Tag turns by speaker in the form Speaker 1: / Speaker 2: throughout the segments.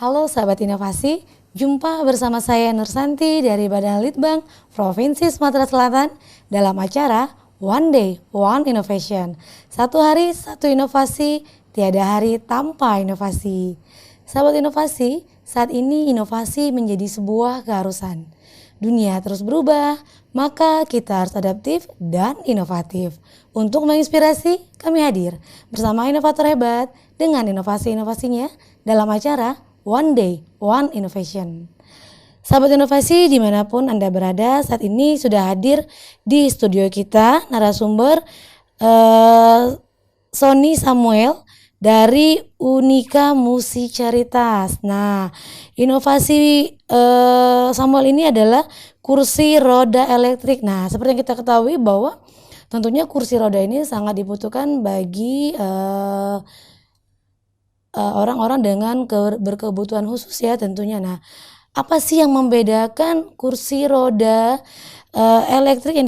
Speaker 1: Halo sahabat inovasi, jumpa bersama saya Nursanti dari Badan Litbang Provinsi Sumatera Selatan dalam acara One Day, One Innovation. Satu hari, satu inovasi, tiada hari tanpa inovasi. Sahabat inovasi, saat ini inovasi menjadi sebuah keharusan. Dunia terus berubah, maka kita harus adaptif dan inovatif. Untuk menginspirasi, kami hadir bersama inovator hebat dengan inovasi-inovasinya dalam acara One Day, One Innovation. Sahabat inovasi dimanapun Anda berada, saat ini sudah hadir di studio kita narasumber Sony Samuel dari Unika Musikaritas. Nah, inovasi Samuel ini adalah kursi roda elektrik. Nah, seperti yang kita ketahui bahwa tentunya kursi roda ini sangat dibutuhkan bagi orang-orang dengan berkebutuhan khusus ya tentunya. Nah, apa sih yang membedakan kursi roda elektrik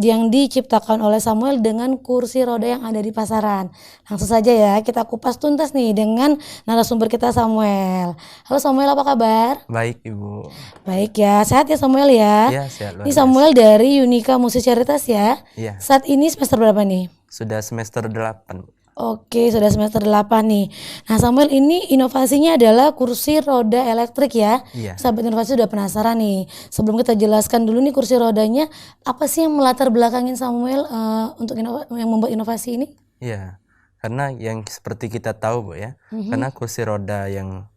Speaker 1: yang diciptakan oleh Samuel dengan kursi roda yang ada di pasaran? Langsung saja ya kita kupas tuntas nih dengan narasumber kita Samuel. Halo Samuel, apa kabar?
Speaker 2: Baik Ibu.
Speaker 1: Baik ya, sehat ya Samuel ya?
Speaker 2: Ya, sehat luar
Speaker 1: Ini
Speaker 2: biasa.
Speaker 1: Samuel dari Unika Musikaritas ya?
Speaker 2: Iya,
Speaker 1: Saat ini semester berapa nih?
Speaker 2: sudah semester 8.
Speaker 1: Oke, sudah semester 8 nih. Nah, Samuel, ini inovasinya adalah kursi roda elektrik ya.
Speaker 2: Iya.
Speaker 1: Sahabat inovasi sudah penasaran nih. Sebelum kita jelaskan dulu nih kursi rodanya, apa sih yang melatar belakangin Samuel untuk yang membuat inovasi ini?
Speaker 2: Iya. Karena yang seperti kita tahu Bu ya, karena kursi roda yang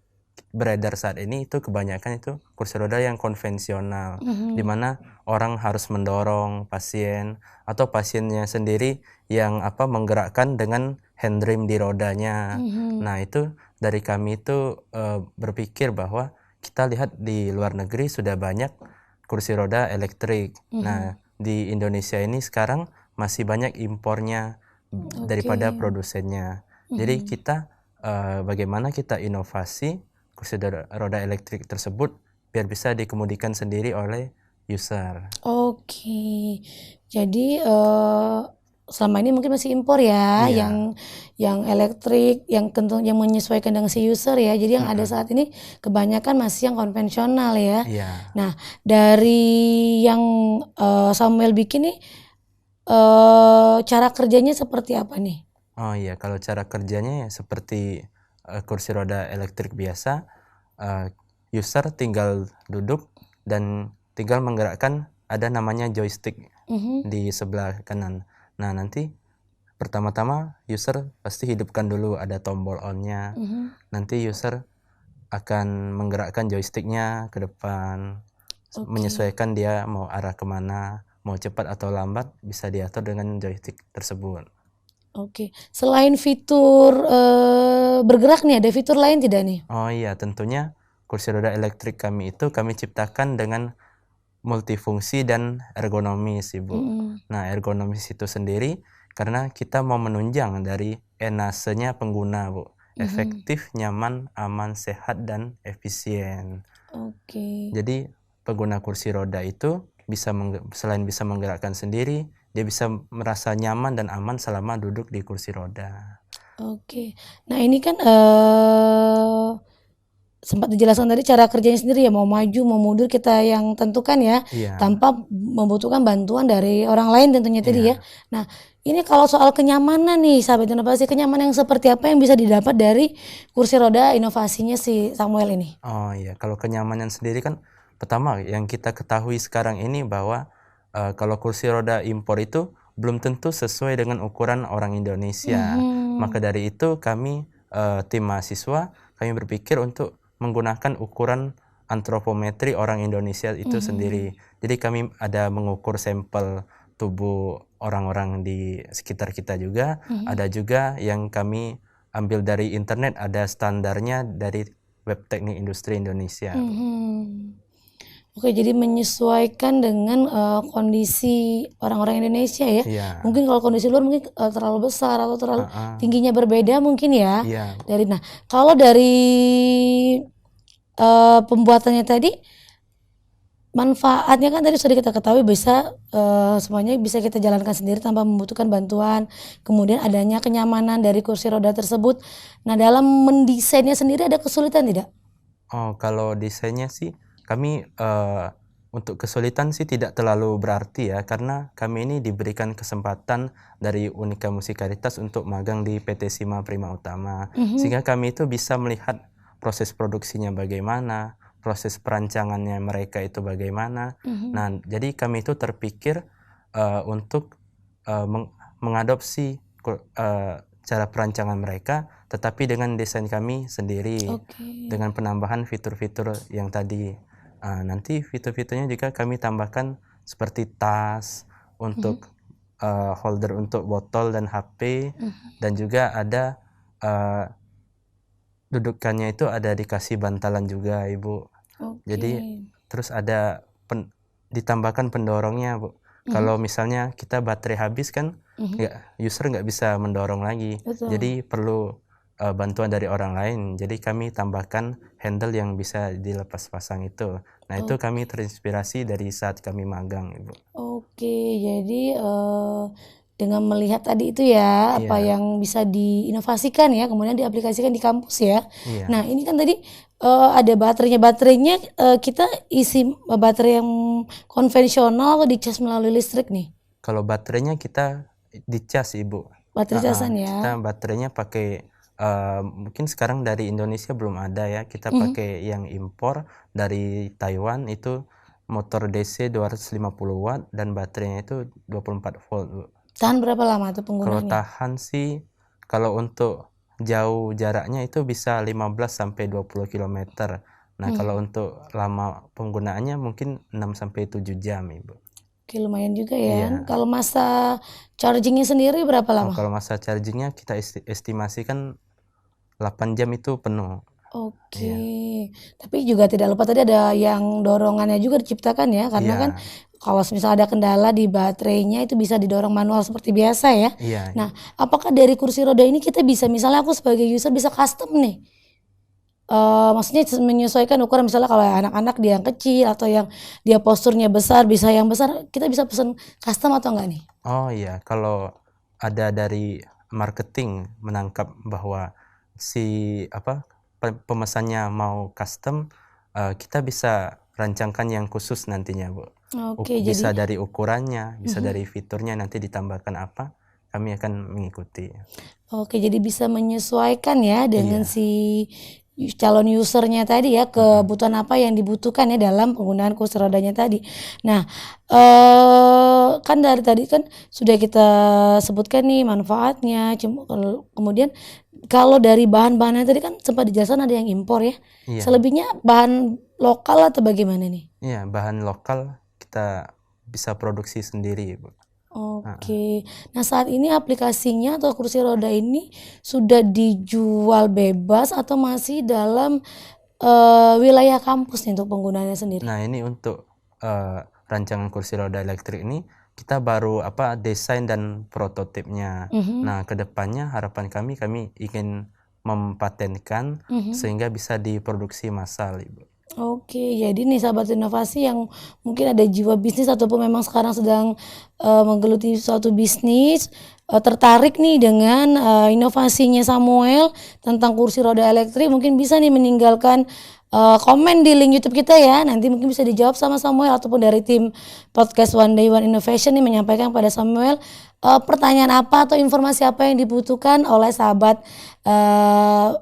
Speaker 2: beredar saat ini itu kebanyakan itu kursi roda yang konvensional, di mana orang harus mendorong pasien atau pasiennya sendiri yang menggerakkan dengan handrem di rodanya. Nah, itu dari kami itu berpikir bahwa kita lihat di luar negeri sudah banyak kursi roda elektrik. Nah, di Indonesia ini sekarang masih banyak impornya daripada produsennya. Jadi kita bagaimana kita inovasi kursi roda elektrik tersebut biar bisa dikemudikan sendiri oleh user.
Speaker 1: Oke, jadi selama ini mungkin masih impor ya,
Speaker 2: Iya.
Speaker 1: yang elektrik, yang tentu yang menyesuaikan dengan si user ya. Jadi yang ada saat ini kebanyakan masih yang konvensional ya.
Speaker 2: Iya.
Speaker 1: Nah, dari yang Samuel bikin nih, cara kerjanya seperti apa nih?
Speaker 2: Oh iya, kalau cara kerjanya ya seperti kursi roda elektrik biasa, user tinggal duduk dan tinggal menggerakkan, ada namanya joystick di sebelah kanan. Nah, nanti pertama-tama user pasti hidupkan dulu ada tombol on-nya. Nanti user akan menggerakkan joysticknya ke depan, menyesuaikan dia mau arah kemana, mau cepat atau lambat bisa diatur dengan joystick tersebut.
Speaker 1: Oke, selain fitur bergerak nih, ada fitur lain tidak nih?
Speaker 2: Oh iya, tentunya kursi roda elektrik kami itu kami ciptakan dengan multifungsi dan ergonomis, Ibu. Nah, ergonomis itu sendiri karena kita mau menunjang dari enasenya pengguna, Bu. Efektif, nyaman, aman, sehat, dan efisien.
Speaker 1: Oke.
Speaker 2: Jadi, pengguna kursi roda itu selain bisa menggerakkan sendiri, dia bisa merasa nyaman dan aman selama duduk di kursi roda.
Speaker 1: Oke. Nah, ini kan sempat dijelaskan tadi cara kerjanya sendiri ya, mau maju mau mundur kita yang tentukan ya,
Speaker 2: Iya.
Speaker 1: tanpa membutuhkan bantuan dari orang lain tentunya tadi ya. Nah, ini kalau soal kenyamanan nih sahabat inovasi, kenyamanan yang seperti apa yang bisa didapat dari kursi roda inovasinya si Samuel ini?
Speaker 2: Oh iya, kalau kenyamanan sendiri kan pertama yang kita ketahui sekarang ini bahwa kalau kursi roda impor itu belum tentu sesuai dengan ukuran orang Indonesia. Maka dari itu kami tim mahasiswa kami berpikir untuk menggunakan ukuran antropometri orang Indonesia itu sendiri. Jadi kami ada mengukur sampel tubuh orang-orang di sekitar kita juga. Ada juga yang kami ambil dari internet, ada standarnya dari Web Teknik Industri Indonesia.
Speaker 1: Oke, jadi menyesuaikan dengan kondisi orang-orang Indonesia ya.
Speaker 2: Iya.
Speaker 1: Mungkin kalau kondisi luar mungkin terlalu besar atau terlalu tingginya berbeda mungkin ya.
Speaker 2: Iya.
Speaker 1: Kalau dari pembuatannya tadi, manfaatnya kan tadi sudah kita ketahui bisa semuanya bisa kita jalankan sendiri tanpa membutuhkan bantuan. Kemudian adanya kenyamanan dari kursi roda tersebut. Nah, dalam mendesainnya sendiri ada kesulitan tidak?
Speaker 2: Oh, kalau desainnya sih kami untuk kesulitan sih tidak terlalu berarti ya, karena kami ini diberikan kesempatan dari Unika Musikalitas untuk magang di PT Sima Prima Utama, sehingga kami itu bisa melihat proses produksinya bagaimana, proses perancangannya mereka itu bagaimana. Nah, jadi kami itu terpikir untuk mengadopsi cara perancangan mereka, tetapi dengan desain kami sendiri,
Speaker 1: Oke.
Speaker 2: dengan penambahan fitur-fitur yang tadi. Nanti fitur-fiturnya juga kami tambahkan seperti tas untuk holder untuk botol dan HP, dan juga ada dudukannya itu ada dikasih bantalan juga, Ibu. Jadi
Speaker 1: Oke.
Speaker 2: terus ada ditambahkan pendorongnya, Bu. Kalau misalnya kita baterai habis kan user nggak bisa mendorong lagi.
Speaker 1: Betul.
Speaker 2: Jadi perlu bantuan dari orang lain. Jadi kami tambahkan handle yang bisa dilepas pasang itu. Nah, itu kami terinspirasi dari saat kami magang, Ibu.
Speaker 1: Oke, jadi dengan melihat tadi itu ya, apa
Speaker 2: Iya,
Speaker 1: yang bisa diinovasikan ya, kemudian diaplikasikan di kampus ya.
Speaker 2: iya,
Speaker 1: Nah, ini kan tadi ada baterainya kita isi baterai yang konvensional atau dicas melalui listrik nih?
Speaker 2: kalau baterainya kita dicas, Ibu.
Speaker 1: Baterai casan
Speaker 2: Kita
Speaker 1: ya.
Speaker 2: baterainya pakai mungkin sekarang dari Indonesia belum ada ya. Kita
Speaker 1: Mhm.
Speaker 2: pakai yang impor dari Taiwan, itu motor DC 250 watt dan baterainya itu 24 volt, Bu.
Speaker 1: Tahan berapa lama tuh
Speaker 2: Kalau
Speaker 1: penggunaannya?
Speaker 2: tahan sih, kalau untuk jauh jaraknya itu bisa 15 sampai 20 kilometer. Nah, kalau untuk lama penggunaannya mungkin 6 sampai 7 jam, Ibu.
Speaker 1: Oke, lumayan juga ya.
Speaker 2: Iya.
Speaker 1: Kalau masa chargingnya sendiri berapa lama?
Speaker 2: Kalau masa chargingnya kita estimasikan 8 jam itu penuh.
Speaker 1: Oke,
Speaker 2: Iya.
Speaker 1: tapi juga tidak lupa tadi ada yang dorongannya juga diciptakan ya, karena kan
Speaker 2: Iya.
Speaker 1: kalau misalnya ada kendala di baterainya itu bisa didorong manual seperti biasa ya.
Speaker 2: Iya,
Speaker 1: Nah, apakah dari kursi roda ini kita bisa, misalnya aku sebagai user bisa custom nih, maksudnya menyesuaikan ukuran, misalnya kalau anak-anak dia yang kecil atau yang dia posturnya besar bisa yang besar, kita bisa pesan custom atau enggak nih?
Speaker 2: oh iya, kalau ada dari marketing menangkap bahwa si pemesannya mau custom, kita bisa rancangkan yang khusus nantinya, Bu.
Speaker 1: Oke, jadi
Speaker 2: Bisa dari ukurannya, bisa dari fiturnya, nanti ditambahkan apa, kami akan mengikuti.
Speaker 1: jadi bisa menyesuaikan ya dengan
Speaker 2: Iya,
Speaker 1: si calon usernya tadi ya, kebutuhan apa yang dibutuhkan ya dalam penggunaan kursi rodanya tadi. Nah, kan dari tadi kan sudah kita sebutkan nih manfaatnya, kemudian kalau dari bahan-bahannya tadi kan sempat dijelaskan ada yang impor ya.
Speaker 2: iya,
Speaker 1: Selebihnya bahan lokal atau bagaimana nih?
Speaker 2: iya, bahan lokal kita bisa produksi sendiri, Bu.
Speaker 1: Oke. Nah, saat ini aplikasinya atau kursi roda ini sudah dijual bebas atau masih dalam wilayah kampus nih untuk penggunaannya sendiri?
Speaker 2: Nah, ini untuk rancangan kursi roda elektrik ini kita baru desain dan prototipnya. Nah, kedepannya harapan kami ingin mempatenkan sehingga bisa diproduksi massal, Ibu.
Speaker 1: Oke, jadi nih sahabat inovasi yang mungkin ada jiwa bisnis ataupun memang sekarang sedang menggeluti suatu bisnis, tertarik nih dengan inovasinya Samuel tentang kursi roda elektrik, mungkin bisa nih meninggalkan komen di link YouTube kita ya. Nanti mungkin bisa dijawab sama Samuel ataupun dari tim podcast One Day One Innovation nih menyampaikan pada Samuel pertanyaan apa atau informasi apa yang dibutuhkan oleh sahabat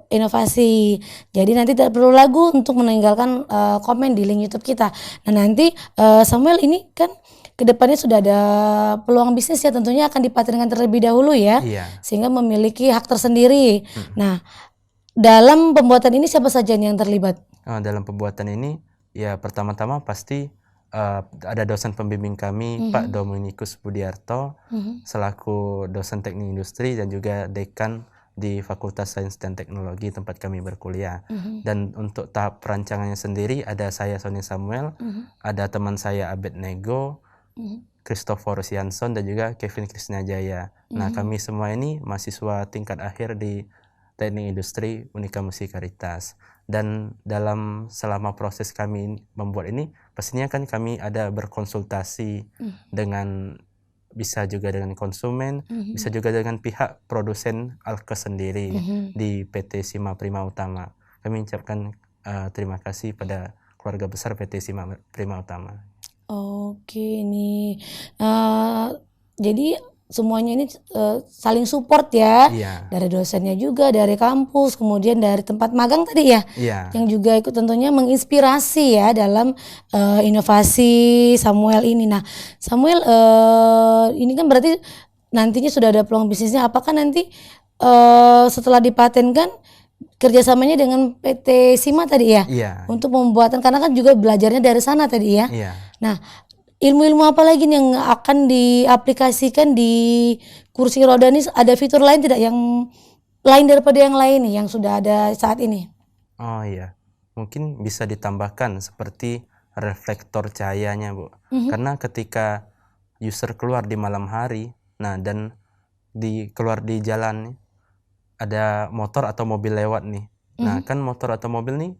Speaker 1: inovasi. Jadi nanti tidak perlu ragu untuk meninggalkan komen di link YouTube kita. Nah, nanti Samuel ini kan kedepannya sudah ada peluang bisnis ya, tentunya akan dipatenkan terlebih dahulu ya,
Speaker 2: Iya.
Speaker 1: sehingga memiliki hak tersendiri. Nah, dalam pembuatan ini siapa saja nih yang terlibat?
Speaker 2: Dalam pembuatan ini ya pertama-tama pasti ada dosen pembimbing kami, Pak Dominikus Budiarto, selaku dosen teknik industri dan juga dekan di Fakultas Sains dan Teknologi tempat kami berkuliah. Dan untuk tahap perancangannya sendiri ada saya Sony Samuel, ada teman saya Abed Nego, Christopher Sianson dan juga Kevin Krisnajaya. Nah, kami semua ini mahasiswa tingkat akhir di Teknik Industri Unika Musikalitas. Dan selama proses kami membuat ini, pastinya kan kami ada berkonsultasi dengan bisa juga dengan konsumen, bisa juga dengan pihak produsen alkes sendiri di PT Sima Prima Utama. Kami ucapkan terima kasih pada keluarga besar PT Sima Prima Utama.
Speaker 1: Oke nih, jadi semuanya ini saling support ya,
Speaker 2: Iya.
Speaker 1: dari dosennya juga, dari kampus, kemudian dari tempat magang tadi ya,
Speaker 2: Iya.
Speaker 1: yang juga ikut tentunya menginspirasi ya dalam inovasi Samuel ini. Nah, Samuel ini kan berarti nantinya sudah ada peluang bisnisnya. Apakah nanti setelah dipatenkan kerjasamanya dengan PT Sima tadi ya?
Speaker 2: Iya.
Speaker 1: Untuk pembuatan, karena kan juga belajarnya dari sana tadi ya.
Speaker 2: Iya.
Speaker 1: Nah, ilmu-ilmu apa lagi nih yang akan diaplikasikan di kursi roda ini? Ada fitur lain tidak yang lain daripada yang lain nih yang sudah ada saat ini?
Speaker 2: Oh iya, mungkin bisa ditambahkan seperti reflektor cahayanya, Bu. Karena ketika user keluar di malam hari, nah dan keluar di jalan nih, ada motor atau mobil lewat nih. Nah, kan motor atau mobil nih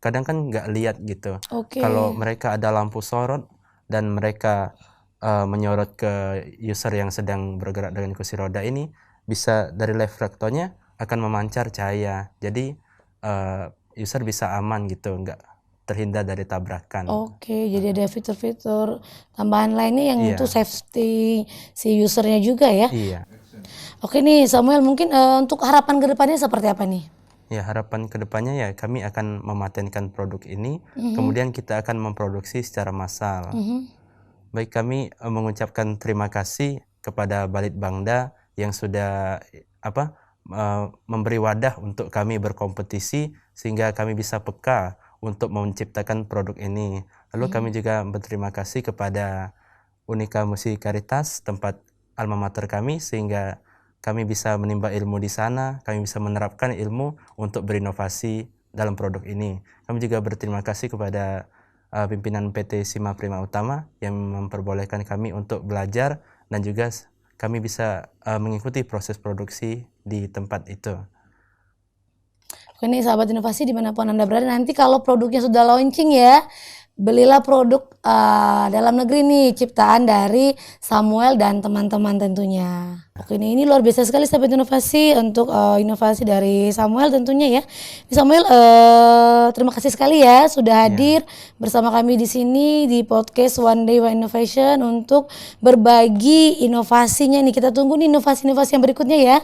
Speaker 2: kadang kan nggak lihat gitu.
Speaker 1: Oke.
Speaker 2: Kalau mereka ada lampu sorot dan mereka menyorot ke user yang sedang bergerak dengan kursi roda ini, bisa dari reflektornya akan memancar cahaya. Jadi user bisa aman gitu, nggak terhindar dari tabrakan.
Speaker 1: Oke, jadi ada fitur-fitur tambahan lainnya yang
Speaker 2: Iya.
Speaker 1: untuk safety si usernya juga ya.
Speaker 2: Iya.
Speaker 1: Oke nih Samuel, mungkin untuk harapan kedepannya seperti apa nih?
Speaker 2: Ya, harapan kedepannya ya kami akan mematenkan produk ini, kemudian kita akan memproduksi secara massal. Baik, kami mengucapkan terima kasih kepada Balitbangda yang sudah memberi wadah untuk kami berkompetisi sehingga kami bisa peka untuk menciptakan produk ini. Lalu kami juga berterima kasih kepada Unika Musikaritas, tempat alma mater kami, sehingga kami bisa menimba ilmu di sana, kami bisa menerapkan ilmu untuk berinovasi dalam produk ini. Kami juga berterima kasih kepada pimpinan PT Sima Prima Utama yang memperbolehkan kami untuk belajar dan juga kami bisa mengikuti proses produksi di tempat itu.
Speaker 1: Oke nih sahabat inovasi dimanapun Anda berada, nanti kalau produknya sudah launching ya, belilah produk dalam negeri nih, ciptaan dari Samuel dan teman-teman tentunya. Oke ini luar biasa sekali sahabat inovasi untuk inovasi dari Samuel tentunya ya. Samuel terima kasih sekali ya sudah hadir bersama kami di sini di podcast One Day One Innovation untuk berbagi inovasinya nih. Kita tunggu nih inovasi-inovasi yang berikutnya ya,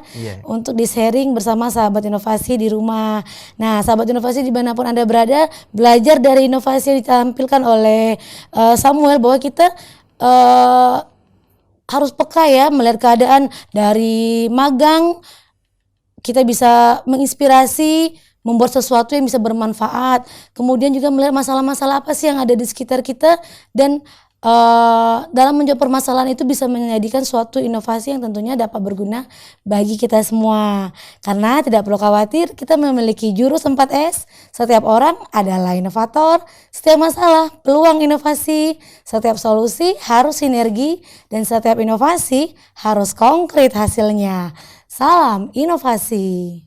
Speaker 1: untuk di-sharing bersama sahabat inovasi di rumah. Nah sahabat inovasi dimanapun Anda berada, belajar dari inovasi yang ditampilkan oleh Samuel, bahwa kita harus peka ya melihat keadaan dari magang. Kita bisa menginspirasi, membuat sesuatu yang bisa bermanfaat. Kemudian juga melihat masalah-masalah apa sih yang ada di sekitar kita, dan dalam menjawab permasalahan itu bisa menjadikan suatu inovasi yang tentunya dapat berguna bagi kita semua. Karena tidak perlu khawatir, kita memiliki jurus 4S. Setiap orang adalah inovator, setiap masalah peluang inovasi, setiap solusi harus sinergi, dan setiap inovasi harus konkret hasilnya. Salam inovasi.